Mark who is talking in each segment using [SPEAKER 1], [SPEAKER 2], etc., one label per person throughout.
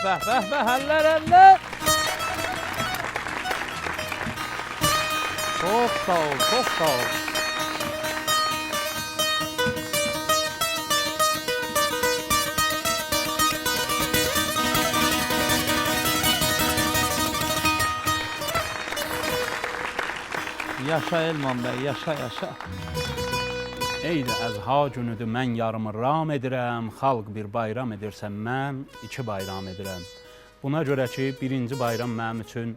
[SPEAKER 1] bəh, bəh, bəh, əllər. Çox sağ ol, çox sağ ol. Yaşa Elman bəy, yaşa, yaşa. Eydi əzha günüdür, mən yarımı ram edirəm, xalq bir bayram edirsən, mən iki bayram edirəm. Buna görə ki, birinci bayram mənim üçün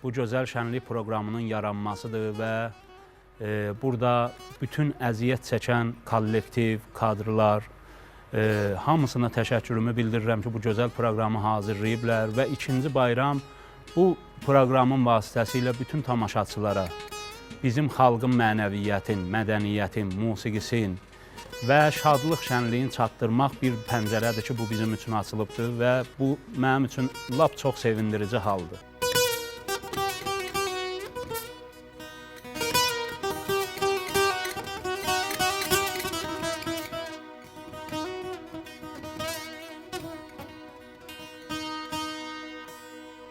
[SPEAKER 1] bu gözəl şənlik proqramının yaranmasıdır və burada bütün əziyyət çəkən kollektiv, kadrlar, hamısına təşəkkürümü bildirirəm ki, bu gözəl proqramı hazırlayıblar və ikinci bayram bu proqramın vasitəsilə bütün tamaşaçılara, bizim xalqın mənəviyyətin, mədəniyyətin, musiqisin və şadlıq şənliyin çatdırmaq bir pəncərədir ki, bu bizim üçün açılıbdır və bu mənim üçün lap çox sevindirici haldır.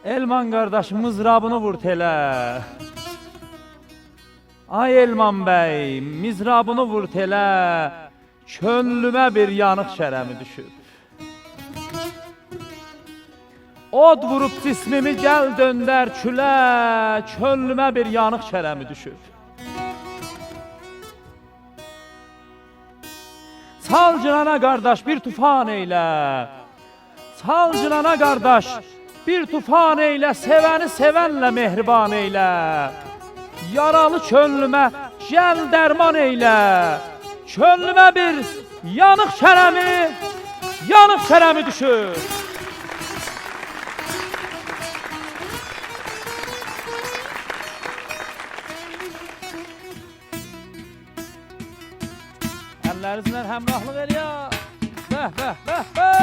[SPEAKER 1] Elman qardaş, mızrabını vur telə. Ay Elman bəy, mizrabını vur telə, könlümə bir yanıq şərəmi düşüb. Od vurub cismimi gəl döndər külə, könlümə bir yanıq şərəmi düşüb. Çal cınana qardaş, bir tufan eylə. Çal cınana qardaş, bir tufan eylə, sevəni sevənlə mehriban eylə. Yaralı könlümə gəl dərman eylə. Könlümə bir yanıq şərəmi düşür. Əllərinizlə həmrahlıq eləyə. Bəh, bəh, bəh, bəh.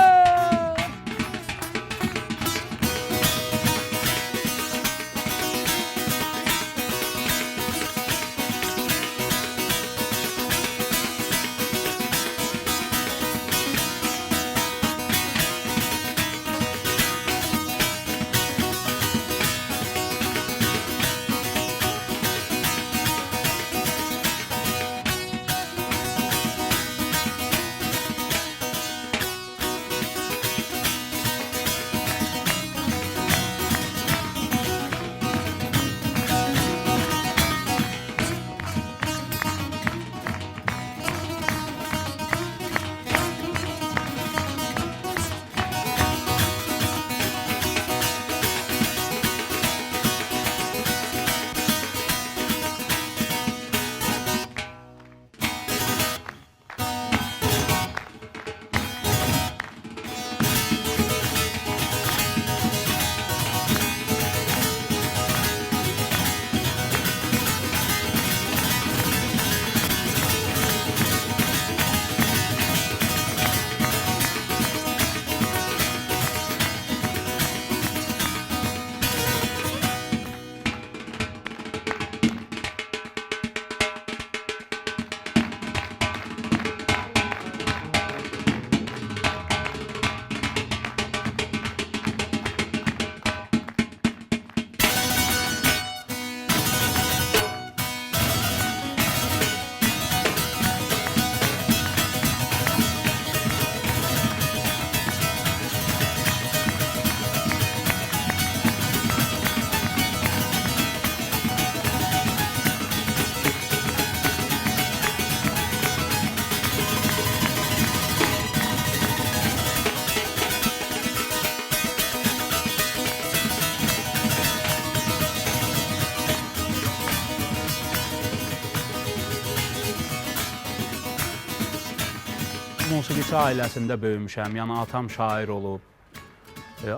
[SPEAKER 1] Musiqiçi ailəsində böyümüşəm, yəni atam şair olub.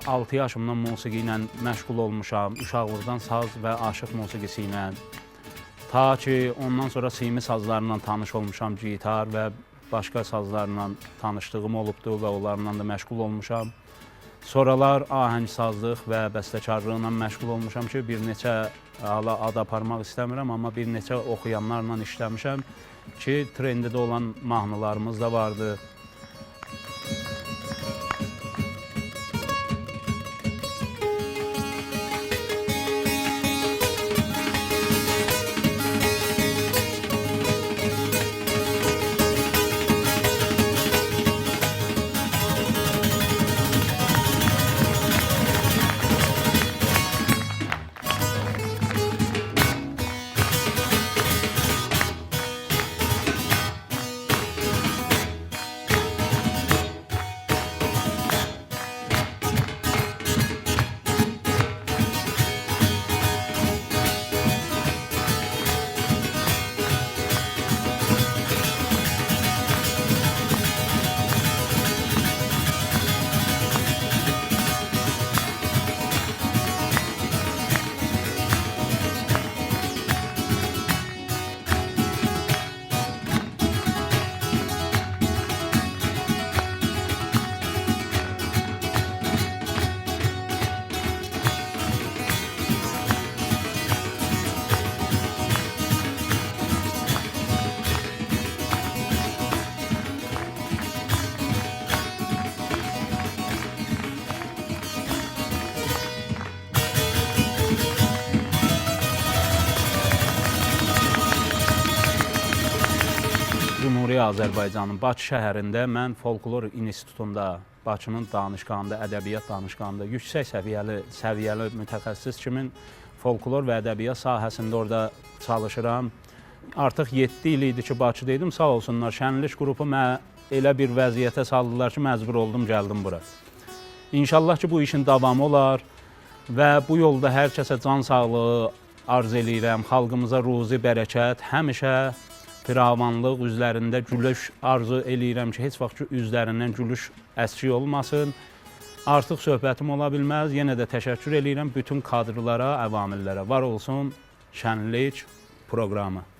[SPEAKER 1] 6 yaşımdan musiqi ilə məşğul olmuşam, uşaqlıqdan saz və aşıq musiqisi ilə. Ta ki, ondan sonra simi sazlarla tanış olmuşam, gitar və başqa sazlarla tanışdığım olubdur və onlarla da məşğul olmuşam. Sonralar ahəngsazlıq və bəstəkarlıqla məşğul olmuşam ki, bir neçə hala ad aparmaq istəmirəm, amma bir neçə oxuyanlarla işləmişəm ki, trendidə olan mahnılarımız da vardı. Cümhuriyyə Azərbaycanın Bakı şəhərində mən Folklor İnstitutunda, Bakının danışqanında, ədəbiyyat danışqanında yüksək səviyyəli mütəxəssis kimi folklor və ədəbiyyat sahəsində orada çalışıram. Artıq 7 il idi ki, Bakıda idim, sağ olsunlar. Şənlik qrupu elə bir vəziyyətə saldılar ki, məcbur oldum, gəldim bura. İnşallah ki, bu işin davamı olar və bu yolda hər kəsə can sağlığı arzu eləyirəm, xalqımıza ruzi bərəkət, həmişə firavanlıq, üzlərində gülüş arzu eləyirəm ki, heç vaxt ki, üzlərindən gülüş əskik olmasın. Artıq söhbətim ola bilməz, yenə də təşəkkür eləyirəm bütün kadrlara, əvamillərə. Var olsun şənlik proqramı.